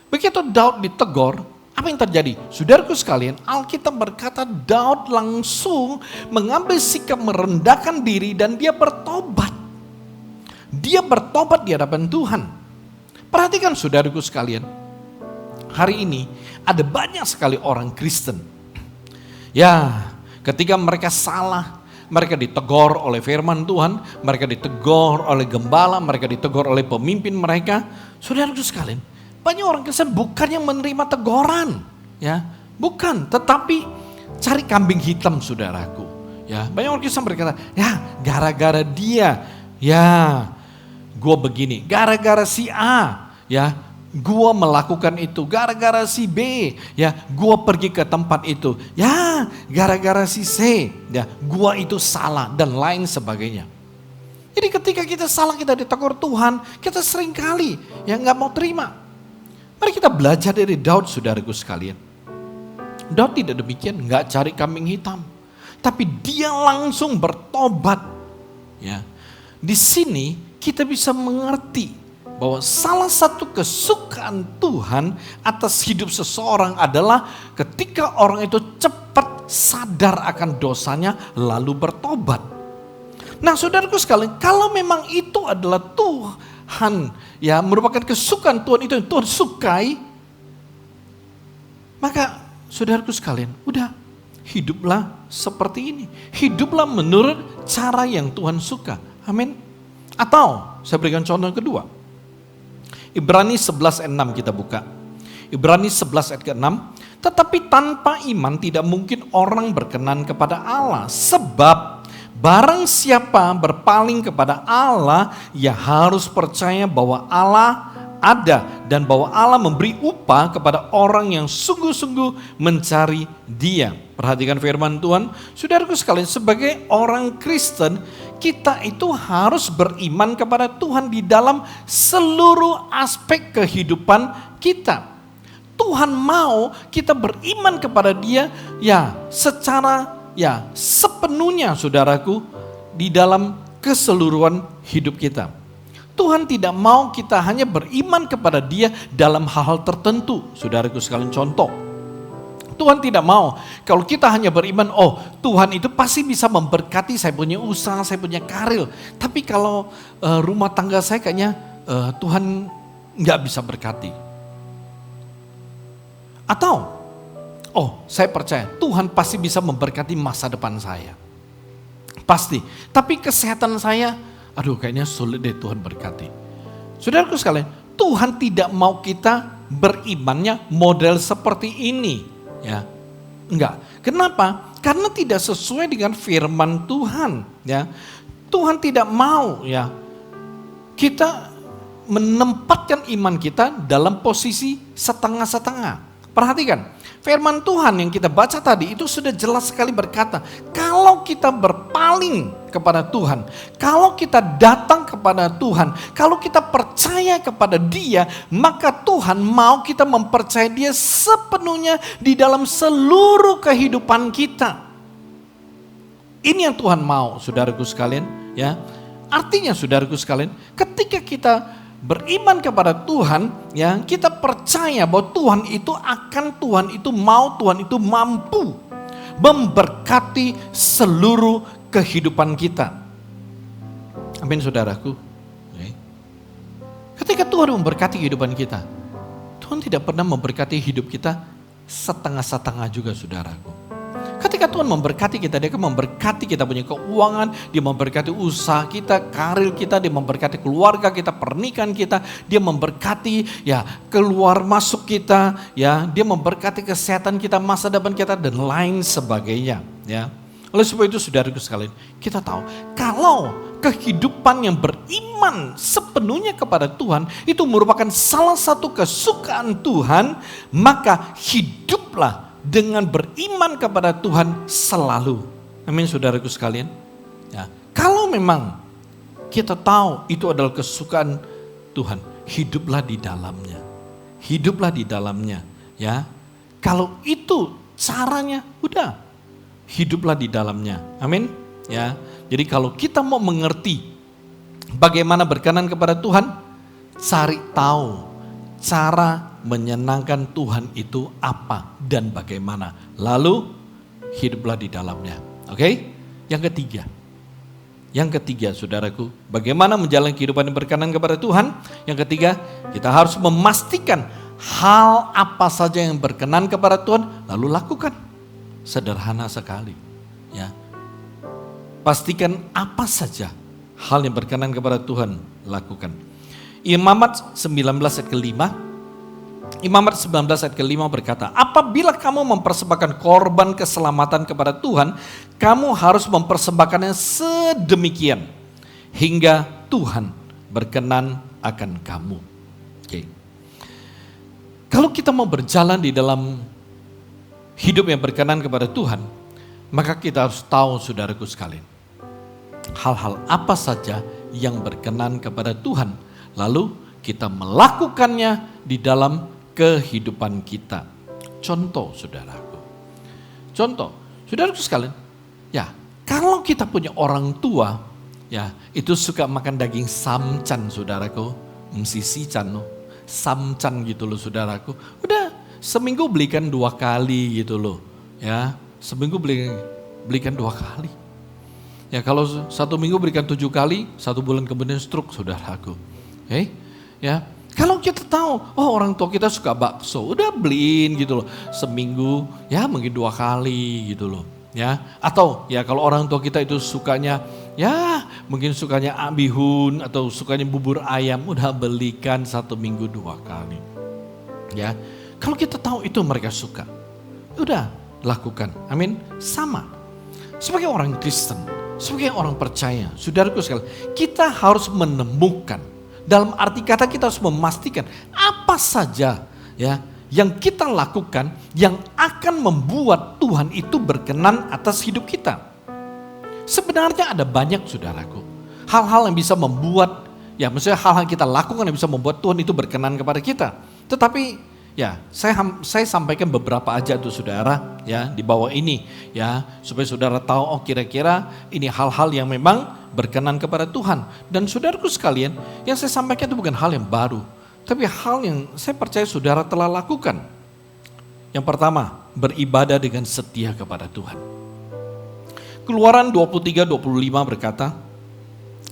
Begitu Daud ditegor, apa yang terjadi? Saudaraku sekalian, Alkitab berkata Daud langsung mengambil sikap merendahkan diri dan dia bertobat. Dia bertobat di hadapan Tuhan. Perhatikan saudaraku sekalian, hari ini ada banyak sekali orang Kristen. Ya, ketika mereka salah, mereka ditegur oleh firman Tuhan, mereka ditegur oleh gembala, mereka ditegur oleh pemimpin mereka. Saudaraku sekalian, banyak orang Kristen bukan yang menerima teguran, ya, bukan, tetapi cari kambing hitam, saudaraku. Ya, banyak orang Kristen berkata, ya, gara-gara dia, ya, gue begini, gara-gara si A, ya, gue melakukan itu, gara-gara si B, ya, gue pergi ke tempat itu, ya, gara-gara si C, ya, gue itu salah dan lain sebagainya. Jadi ketika kita salah, kita ditegur Tuhan, kita sering kali ya nggak mau terima. Mari kita belajar dari Daud, saudaraku sekalian. Daud tidak demikian, nggak cari kambing hitam, tapi dia langsung bertobat. Ya, di sini kita bisa mengerti bahwa salah satu kesukaan Tuhan atas hidup seseorang adalah ketika orang itu cepat sadar akan dosanya lalu bertobat. Nah, saudaraku sekalian, kalau memang itu adalah Tuhan, ya, merupakan kesukaan Tuhan, itu yang Tuhan sukai, maka saudaraku sekalian, udah, hiduplah seperti ini. Hiduplah menurut cara yang Tuhan suka. Amin. Atau saya berikan contoh yang kedua. Ibrani 11 ayat 6 kita buka. Ibrani 11 ayat 6. Tetapi tanpa iman tidak mungkin orang berkenan kepada Allah. Sebab barang siapa berpaling kepada Allah, ia harus percaya bahwa Allah ada dan bahwa Allah memberi upah kepada orang yang sungguh-sungguh mencari Dia. Perhatikan firman Tuhan. Saudaraku sekalian, sebagai orang Kristen, kita itu harus beriman kepada Tuhan di dalam seluruh aspek kehidupan kita. Tuhan mau kita beriman kepada Dia ya secara ya sepenuhnya. sepenuhnya saudaraku di dalam keseluruhan hidup kita. Tuhan tidak mau kita hanya beriman kepada Dia dalam hal-hal tertentu. Saudaraku sekalian, contoh. Tuhan tidak mau kalau kita hanya beriman, oh Tuhan itu pasti bisa memberkati saya punya usaha, saya punya karir. Tapi kalau rumah tangga saya kayaknya Tuhan nggak bisa berkati. Atau, oh saya percaya Tuhan pasti bisa memberkati masa depan saya. Pasti. Tapi kesehatan saya, aduh kayaknya sulit deh Tuhan berkati. Saudaraku sekalian, Tuhan tidak mau kita berimannya model seperti ini. Ya, enggak. Kenapa? Karena tidak sesuai dengan firman Tuhan. Ya, Tuhan tidak mau ya kita menempatkan iman kita dalam posisi setengah-setengah. Perhatikan, firman Tuhan yang kita baca tadi itu sudah jelas sekali berkata, kalau kita berpaling kepada Tuhan, kalau kita datang kepada Tuhan, kalau kita percaya kepada Dia, maka Tuhan mau kita mempercayai Dia sepenuhnya di dalam seluruh kehidupan kita. Ini yang Tuhan mau, saudaraku sekalian, ya. Artinya saudaraku sekalian, ketika kita beriman kepada Tuhan, ya, kita percaya bahwa Tuhan itu mau, Tuhan itu mampu memberkati seluruh kehidupan kita. Amin saudaraku. Ketika Tuhan memberkati kehidupan kita, Tuhan tidak pernah memberkati hidup kita setengah-setengah juga saudaraku. Ketika Tuhan memberkati kita, Dia akan memberkati kita punya keuangan, Dia memberkati usaha kita, karir kita, Dia memberkati keluarga kita, pernikahan kita, Dia memberkati ya keluar masuk kita, ya Dia memberkati kesehatan kita, masa depan kita dan lain sebagainya, ya. Oleh sebab itu saudaraku sekalian, kita tahu kalau kehidupan yang beriman sepenuhnya kepada Tuhan itu merupakan salah satu kesukaan Tuhan, maka hiduplah dengan beriman kepada Tuhan selalu. Amin saudaraku sekalian. Ya, kalau memang kita tahu itu adalah kesukaan Tuhan, hiduplah di dalamnya. Hiduplah di dalamnya, ya. Kalau itu caranya, udah hiduplah di dalamnya. Amin. Ya. Jadi kalau kita mau mengerti bagaimana berkenan kepada Tuhan, cari tahu cara menyenangkan Tuhan itu apa dan bagaimana. Lalu hiduplah di dalamnya. Oke? Yang ketiga saudaraku, bagaimana menjalani kehidupan yang berkenan kepada Tuhan? Yang ketiga, kita harus memastikan hal apa saja yang berkenan kepada Tuhan, lalu lakukan. Sederhana sekali. Ya. Pastikan apa saja hal yang berkenan kepada Tuhan, lakukan. Imamat 19 ayat ke-5. Imamat 19 ayat ke-5 berkata, apabila kamu mempersembahkan korban keselamatan kepada Tuhan, kamu harus mempersembahkannya sedemikian hingga Tuhan berkenan akan kamu. Oke. Kalau kita mau berjalan di dalam hidup yang berkenan kepada Tuhan, maka kita harus tahu saudaraku sekalian, hal-hal apa saja yang berkenan kepada Tuhan, lalu kita melakukannya di dalam kehidupan kita. Contoh saudaraku. Saudaraku sekalian, ya kalau kita punya orang tua, ya itu suka makan daging samcan saudaraku, msisican loh, samcan gitu loh saudaraku. Udah seminggu belikan 2 kali gitu loh, ya seminggu belikan 2 kali. Ya kalau 1 minggu berikan 7 kali, 1 bulan kemudian stroke saudaraku. Ya, kalau kita tahu, oh orang tua kita suka bakso, udah beliin gitu loh, seminggu ya mungkin 2 kali gitu loh. Ya, atau ya kalau orang tua kita itu sukanya, ya mungkin sukanya bihun atau sukanya bubur ayam, udah belikan 1 minggu 2 kali. Ya, kalau kita tahu itu mereka suka, udah lakukan. Amin. Sama. Sebagai orang Kristen, sebagai orang percaya, saudaraku sekalian, kita harus menemukan, dalam arti kata kita harus memastikan apa saja ya yang kita lakukan yang akan membuat Tuhan itu berkenan atas hidup kita. Sebenarnya ada banyak saudaraku, hal-hal yang bisa membuat, ya maksudnya hal-hal yang kita lakukan yang bisa membuat Tuhan itu berkenan kepada kita. Tetapi Ya, saya sampaikan beberapa aja tuh saudara ya di bawah ini ya supaya saudara tahu oh kira-kira ini hal-hal yang memang berkenan kepada Tuhan. Dan saudaraku sekalian, yang saya sampaikan itu bukan hal yang baru, tapi hal yang saya percaya saudara telah lakukan. Yang pertama, beribadah dengan setia kepada Tuhan. Keluaran 23-25 berkata,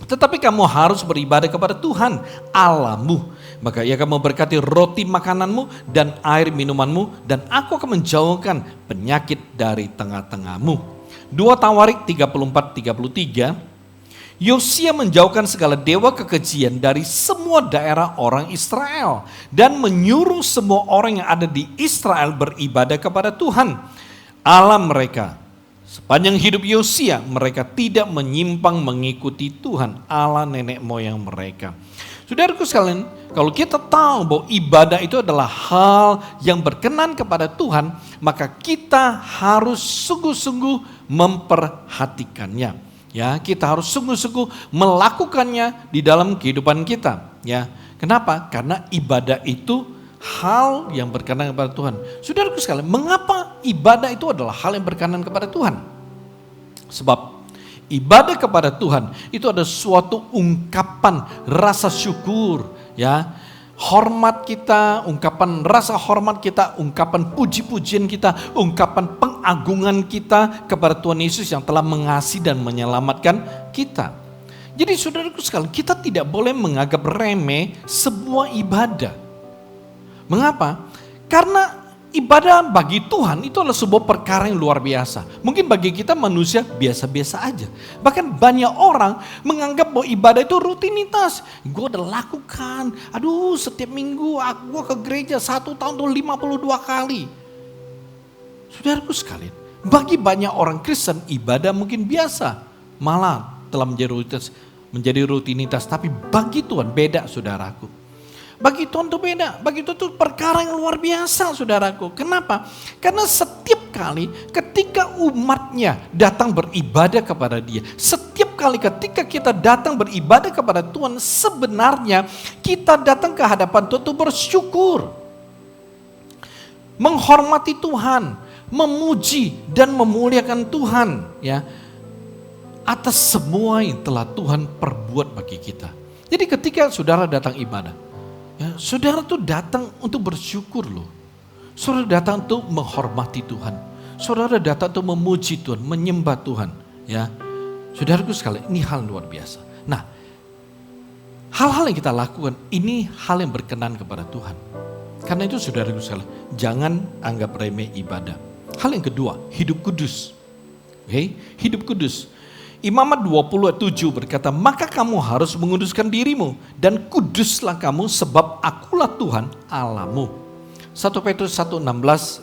tetapi kamu harus beribadah kepada Tuhan Allahmu. Maka ia akan memberkati roti makananmu dan air minumanmu, dan aku akan menjauhkan penyakit dari tengah-tengahmu. 2 Tawarik 34-33, Yosia menjauhkan segala dewa kekejian dari semua daerah orang Israel dan menyuruh semua orang yang ada di Israel beribadah kepada Tuhan Allah mereka. Sepanjang hidup Yosia, mereka tidak menyimpang mengikuti Tuhan Allah nenek moyang mereka. Saudaraku sekalian, kalau kita tahu bahwa ibadah itu adalah hal yang berkenan kepada Tuhan, maka kita harus sungguh-sungguh memperhatikannya. Ya, kita harus sungguh-sungguh melakukannya di dalam kehidupan kita. Ya, kenapa? Karena ibadah itu hal yang berkenan kepada Tuhan. Saudaraku sekalian, mengapa ibadah itu adalah hal yang berkenan kepada Tuhan? Sebab ibadah kepada Tuhan itu ada suatu ungkapan rasa syukur, ya, hormat kita, ungkapan rasa hormat kita, ungkapan puji-pujian kita, ungkapan pengagungan kita kepada Tuhan Yesus yang telah mengasihi dan menyelamatkan kita. Jadi saudaraku sekalian, kita tidak boleh menganggap remeh sebuah ibadah. Mengapa? Karena ibadah bagi Tuhan itu adalah sebuah perkara yang luar biasa. Mungkin bagi kita manusia biasa-biasa aja. Bahkan banyak orang menganggap bahwa ibadah itu rutinitas. Gue udah lakukan, setiap minggu gue ke gereja 1 tahun tuh 52 kali. Saudaraku sekalian, bagi banyak orang Kristen ibadah mungkin biasa. Malah telah menjadi rutinitas. Tapi bagi Tuhan beda saudaraku. Bagi Tuhan itu beda, bagi Tuhan itu perkara yang luar biasa saudaraku. Kenapa? Karena setiap kali ketika umatnya datang beribadah kepada Dia, setiap kali ketika kita datang beribadah kepada Tuhan, sebenarnya kita datang ke hadapan Tuhan itu bersyukur, menghormati Tuhan, memuji dan memuliakan Tuhan, ya, atas semua yang telah Tuhan perbuat bagi kita. Jadi ketika saudara datang ibadah, ya, saudara tuh datang untuk bersyukur loh. Saudara datang untuk menghormati Tuhan. Saudara datang untuk memuji Tuhan, menyembah Tuhan. Ya, saudaraku sekalian, ini hal luar biasa. Nah, hal-hal yang kita lakukan ini hal yang berkenan kepada Tuhan. Karena itu saudaraku sekalian, jangan anggap remeh ibadah. Hal yang kedua, hidup kudus. Oke, hidup kudus. Imamat 27 berkata, maka kamu harus menguduskan dirimu dan kuduslah kamu sebab akulah Tuhan Allahmu. 1 Petrus 1:16,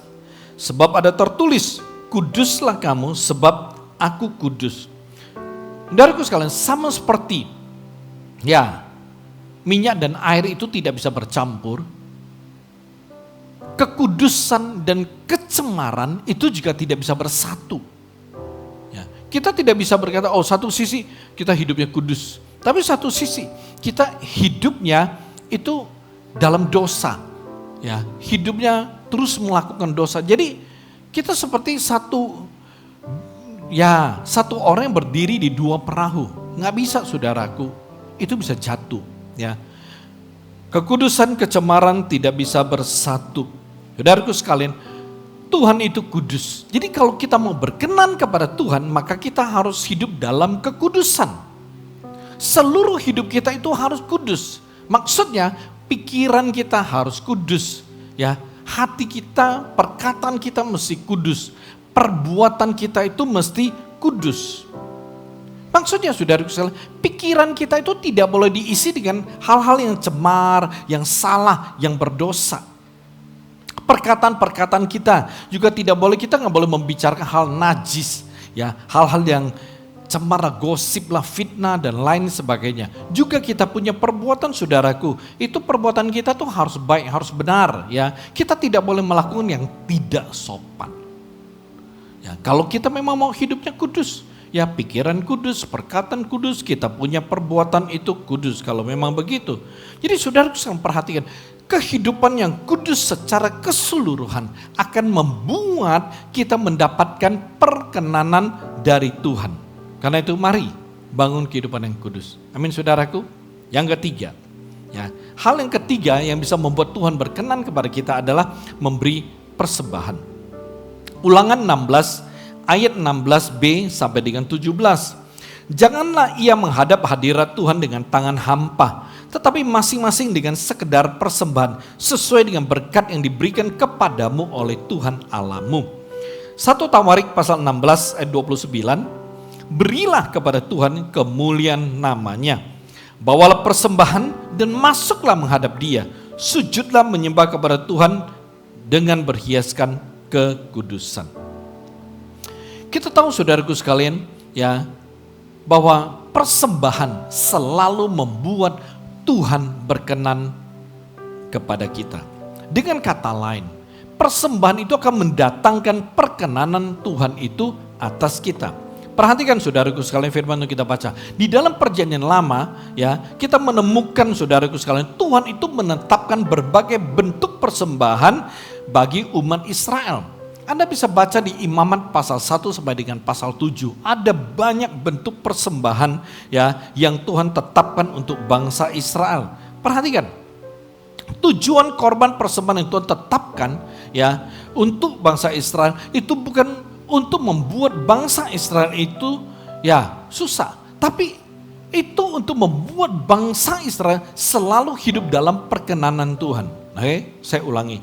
sebab ada tertulis, kuduslah kamu sebab aku kudus. Saudaraku sekalian, sama seperti ya minyak dan air itu tidak bisa bercampur, kekudusan dan kecemaran itu juga tidak bisa bersatu. Kita tidak bisa berkata, oh satu sisi kita hidupnya kudus. Tapi satu sisi kita hidupnya itu dalam dosa. Ya, hidupnya terus melakukan dosa. Jadi kita seperti satu orang yang berdiri di dua perahu. Nggak bisa saudaraku, itu bisa jatuh. Ya, kekudusan kecemaran tidak bisa bersatu. Saudaraku sekalian, Tuhan itu kudus. Jadi kalau kita mau berkenan kepada Tuhan, maka kita harus hidup dalam kekudusan. Seluruh hidup kita itu harus kudus. Maksudnya pikiran kita harus kudus. Ya, hati kita, perkataan kita mesti kudus. Perbuatan kita itu mesti kudus. Maksudnya saudaraku sekalian, pikiran kita itu tidak boleh diisi dengan hal-hal yang cemar, yang salah, yang berdosa. Perkataan-perkataan kita juga tidak boleh, kita nggak boleh membicarakan hal najis, ya, hal-hal yang cemar, gosip lah, fitnah dan lain sebagainya. Juga kita punya perbuatan saudaraku, itu perbuatan kita tuh harus baik, harus benar, ya. Kita tidak boleh melakukan yang tidak sopan. Ya, kalau kita memang mau hidupnya kudus, ya pikiran kudus, perkataan kudus, kita punya perbuatan itu kudus kalau memang begitu. Jadi saudaraku sekarang perhatikan, kehidupan yang kudus secara keseluruhan akan membuat kita mendapatkan perkenanan dari Tuhan. Karena itu mari bangun kehidupan yang kudus. Amin saudaraku. Yang ketiga, ya, hal yang ketiga yang bisa membuat Tuhan berkenan kepada kita adalah memberi persembahan. Ulangan 16 ayat 16b sampai dengan 17. Janganlah ia menghadap hadirat Tuhan dengan tangan hampa, tetapi masing-masing dengan sekedar persembahan sesuai dengan berkat yang diberikan kepadamu oleh Tuhan Allahmu. 1 Tawarik pasal 16 ayat 29. Berilah kepada Tuhan kemuliaan namanya. Bawalah persembahan dan masuklah menghadap Dia. Sujudlah menyembah kepada Tuhan dengan berhiaskan kekudusan. Kita tahu saudaraku sekalian, ya, bahwa persembahan selalu membuat Tuhan berkenan kepada kita. Dengan kata lain, persembahan itu akan mendatangkan perkenanan Tuhan itu atas kita. Perhatikan saudaraku sekalian firman yang kita baca. Di dalam perjanjian lama, ya, kita menemukan saudaraku sekalian, Tuhan itu menetapkan berbagai bentuk persembahan bagi umat Israel. Anda bisa baca di Imamat pasal 1 sampai dengan pasal 7. Ada banyak bentuk persembahan, ya, yang Tuhan tetapkan untuk bangsa Israel. Perhatikan. Tujuan korban persembahan yang Tuhan tetapkan, ya, untuk bangsa Israel itu bukan untuk membuat bangsa Israel itu, ya, susah, tapi itu untuk membuat bangsa Israel selalu hidup dalam perkenanan Tuhan. Oke, saya ulangi.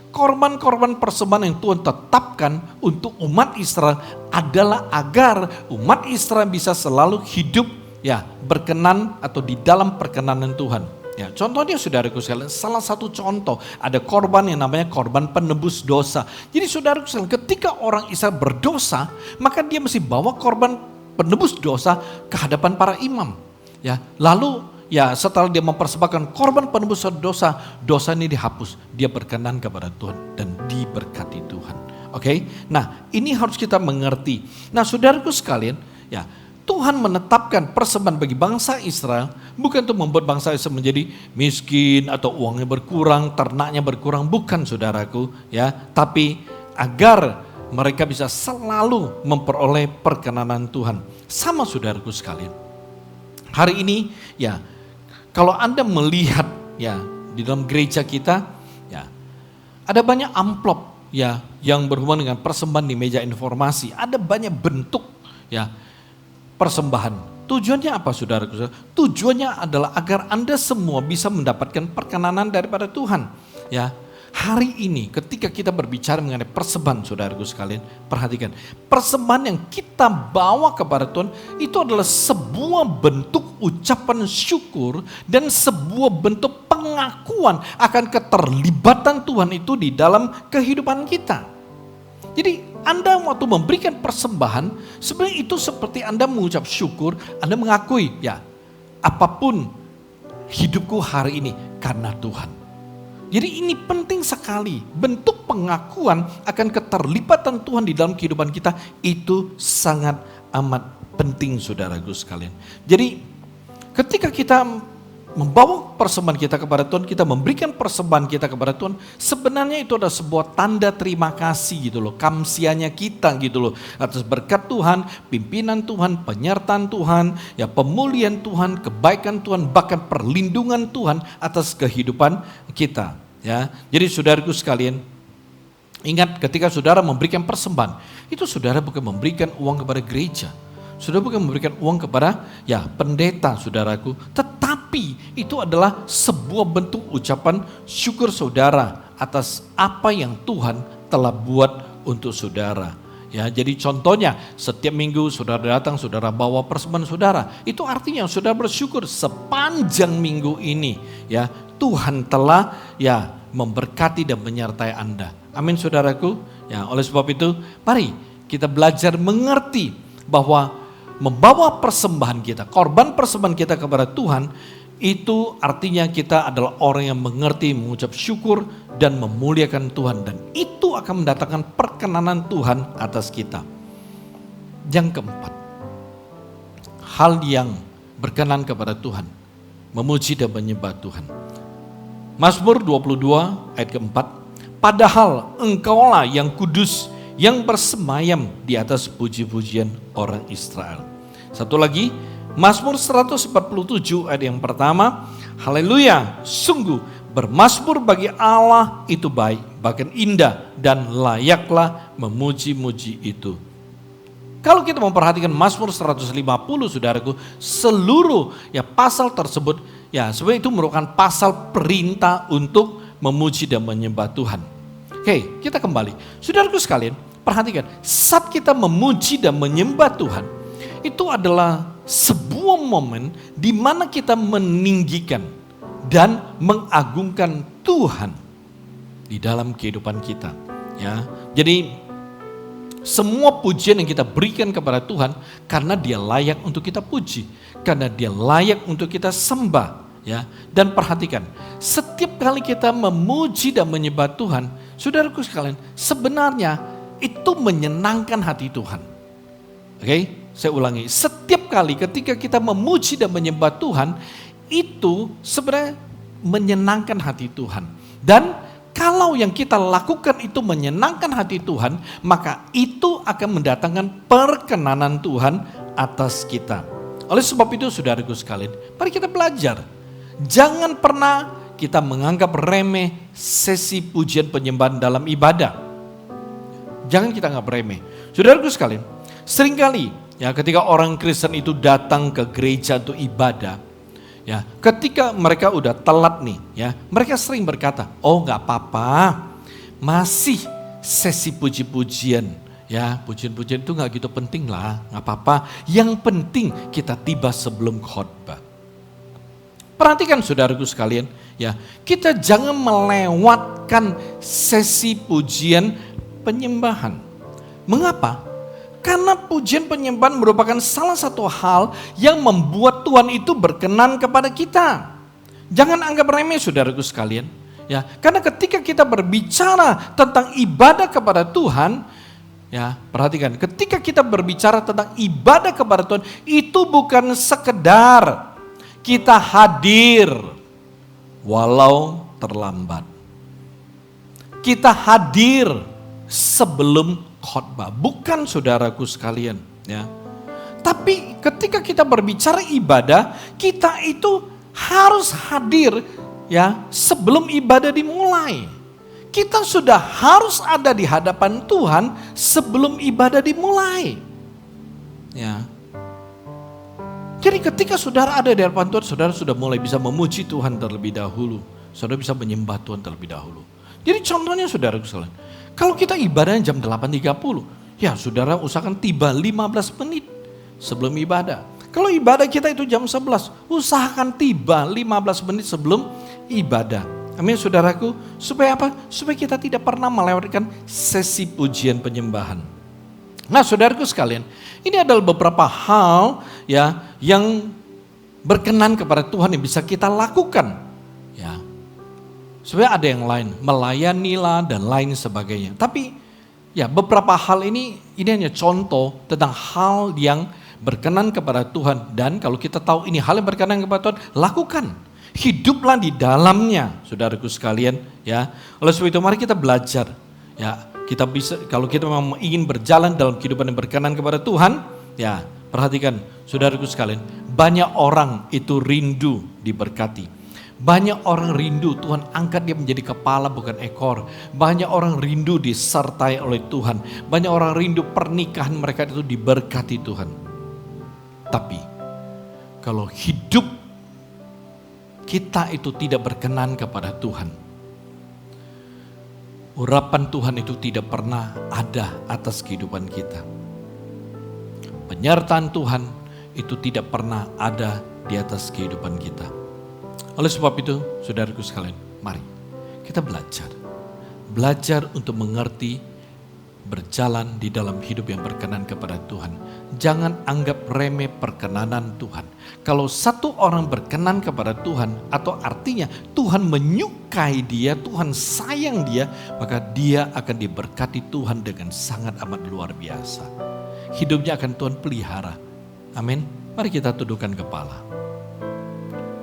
Korban-korban persembahan yang Tuhan tetapkan untuk umat Israel adalah agar umat Israel bisa selalu hidup, ya, berkenan atau di dalam perkenanan Tuhan. Ya, contohnya saudaraku sekalian, salah satu contoh ada korban yang namanya korban penebus dosa. Jadi saudaraku sekalian, ketika orang Israel berdosa, maka dia mesti bawa korban penebus dosa ke hadapan para imam. Ya, lalu, ya, setelah dia mempersembahkan korban penebus dosa, dosa ini dihapus. Dia berkenan kepada Tuhan dan diberkati Tuhan. Oke, nah ini harus kita mengerti. Nah saudaraku sekalian, ya, Tuhan menetapkan persembahan bagi bangsa Israel bukan untuk membuat bangsa Israel menjadi miskin atau uangnya berkurang, ternaknya berkurang, bukan saudaraku, ya, tapi agar mereka bisa selalu memperoleh perkenanan Tuhan. Sama saudaraku sekalian. Hari ini, ya, kalau Anda melihat, ya, di dalam gereja kita, ya, ada banyak amplop, ya, yang berhubungan dengan persembahan di meja informasi. Ada banyak bentuk, ya, persembahan. Tujuannya apa saudaraku? Tujuannya adalah agar Anda semua bisa mendapatkan perkenanan daripada Tuhan. Ya, hari ini ketika kita berbicara mengenai persembahan saudaraku sekalian, perhatikan. Persembahan yang kita bawa kepada Tuhan itu adalah sebuah bentuk ucapan syukur dan sebuah bentuk pengakuan akan keterlibatan Tuhan itu di dalam kehidupan kita. Jadi Anda waktu memberikan persembahan, sebenarnya itu seperti Anda mengucap syukur, Anda mengakui, ya, apapun hidupku hari ini karena Tuhan. Jadi ini penting sekali, bentuk pengakuan akan keterlibatan Tuhan di dalam kehidupan kita itu sangat amat penting saudaraku sekalian. Jadi ketika kita membawa persembahan kita kepada Tuhan, kita memberikan persembahan kita kepada Tuhan, sebenarnya itu adalah sebuah tanda terima kasih gitu loh, kamsianya kita gitu loh, atas berkat Tuhan, pimpinan Tuhan, penyertaan Tuhan, ya, pemulihan Tuhan, kebaikan Tuhan, bahkan perlindungan Tuhan atas kehidupan kita. Ya, jadi saudaraku sekalian, ingat ketika saudara memberikan persembahan, itu saudara bukan memberikan uang kepada gereja. Saudara bukan memberikan uang kepada, ya, pendeta saudaraku, tetapi itu adalah sebuah bentuk ucapan syukur saudara atas apa yang Tuhan telah buat untuk saudara. Ya, jadi contohnya setiap minggu saudara datang, saudara bawa persembahan saudara. Itu artinya saudara bersyukur sepanjang minggu ini, ya, Tuhan telah, ya, memberkati dan menyertai Anda. Amin saudaraku. Ya, oleh sebab itu mari kita belajar mengerti bahwa membawa persembahan kita, korban persembahan kita kepada Tuhan, itu artinya kita adalah orang yang mengerti, mengucap syukur, dan memuliakan Tuhan. Dan itu akan mendatangkan perkenanan Tuhan atas kita. Yang keempat, hal yang berkenan kepada Tuhan, memuji dan menyembah Tuhan. Mazmur 22 ayat keempat. Padahal engkaulah yang kudus, yang bersemayam di atas puji-pujian orang Israel. Satu lagi, Mazmur 147 ayat yang pertama. Haleluya, sungguh bermazmur bagi Allah itu baik, bahkan indah, dan layaklah memuji-muji itu. Kalau kita memperhatikan Mazmur 150, saudaraku, seluruh pasal tersebut sebenarnya itu merupakan pasal perintah untuk memuji dan menyembah Tuhan. Oke, kita kembali. Saudaraku sekalian, perhatikan, saat kita memuji dan menyembah Tuhan, itu adalah sebuah momen di mana kita meninggikan dan mengagungkan Tuhan di dalam kehidupan kita. Ya, jadi semua pujian yang kita berikan kepada Tuhan karena Dia layak untuk kita puji, karena Dia layak untuk kita sembah. Ya, dan perhatikan, setiap kali kita memuji dan menyembah Tuhan, saudaraku sekalian, sebenarnya itu menyenangkan hati Tuhan. Oke, saya ulangi, setiap kali ketika kita memuji dan menyembah Tuhan, itu sebenarnya menyenangkan hati Tuhan. Dan kalau yang kita lakukan itu menyenangkan hati Tuhan, maka itu akan mendatangkan perkenanan Tuhan atas kita. Oleh sebab itu, saudaraku sekalian, mari kita belajar. Jangan pernah kita menganggap remeh sesi pujian penyembahan dalam ibadah. Jangan kita anggap remeh. Saudaraku sekalian, seringkali ketika orang Kristen itu datang ke gereja untuk ibadah, ketika mereka udah telat nih, mereka sering berkata, oh nggak apa-apa, masih sesi puji-pujian, pujian-pujian itu nggak gitu penting lah, nggak apa-apa. Yang penting kita tiba sebelum khotbah. Perhatikan saudaraku sekalian, kita jangan melewatkan sesi pujian penyembahan. Mengapa? Karena pujian penyembahan merupakan salah satu hal yang membuat Tuhan itu berkenan kepada kita. Jangan anggap remeh saudaraku sekalian. Karena ketika kita berbicara tentang ibadah kepada Tuhan, perhatikan, ketika kita berbicara tentang ibadah kepada Tuhan, itu bukan sekedar kita hadir walau terlambat. Kita hadir sebelum khotbah, bukan saudaraku sekalian, Tapi ketika kita berbicara ibadah, kita itu harus hadir sebelum ibadah dimulai. Kita sudah harus ada di hadapan Tuhan sebelum ibadah dimulai. Jadi ketika saudara ada di hadapan Tuhan, saudara sudah mulai bisa memuji Tuhan terlebih dahulu. Saudara bisa menyembah Tuhan terlebih dahulu. Jadi contohnya saudara sekalian, kalau kita ibadahnya jam 8.30, saudara usahakan tiba 15 menit sebelum ibadah. Kalau ibadah kita itu jam 11, usahakan tiba 15 menit sebelum ibadah. Amin saudaraku, supaya apa? Supaya kita tidak pernah melewatkan sesi pujian penyembahan. Nah saudaraku sekalian, ini adalah beberapa hal yang berkenan kepada Tuhan yang bisa kita lakukan. Sebenarnya ada yang lain, melayanilah dan lain sebagainya. Tapi beberapa hal ini hanya contoh tentang hal yang berkenan kepada Tuhan. Dan kalau kita tahu ini hal yang berkenan kepada Tuhan, lakukan. Hiduplah di dalamnya, saudaraku sekalian. Oleh sebab itu mari kita belajar. Kita bisa, kalau kita memang ingin berjalan dalam kehidupan yang berkenan kepada Tuhan, perhatikan saudaraku sekalian, banyak orang itu rindu diberkati. Banyak orang rindu Tuhan angkat dia menjadi kepala bukan ekor. Banyak orang rindu disertai oleh Tuhan. Banyak orang rindu pernikahan mereka itu diberkati Tuhan. Tapi kalau hidup kita itu tidak berkenan kepada Tuhan, urapan Tuhan itu tidak pernah ada atas kehidupan kita. Penyertaan Tuhan itu tidak pernah ada di atas kehidupan kita. Oleh sebab itu, saudaraku sekalian, mari kita belajar. Belajar untuk mengerti, berjalan di dalam hidup yang berkenan kepada Tuhan. Jangan anggap remeh perkenanan Tuhan. Kalau satu orang berkenan kepada Tuhan, atau artinya Tuhan menyukai dia, Tuhan sayang dia, maka dia akan diberkati Tuhan dengan sangat amat luar biasa. Hidupnya akan Tuhan pelihara. Amin. Mari kita tundukkan kepala.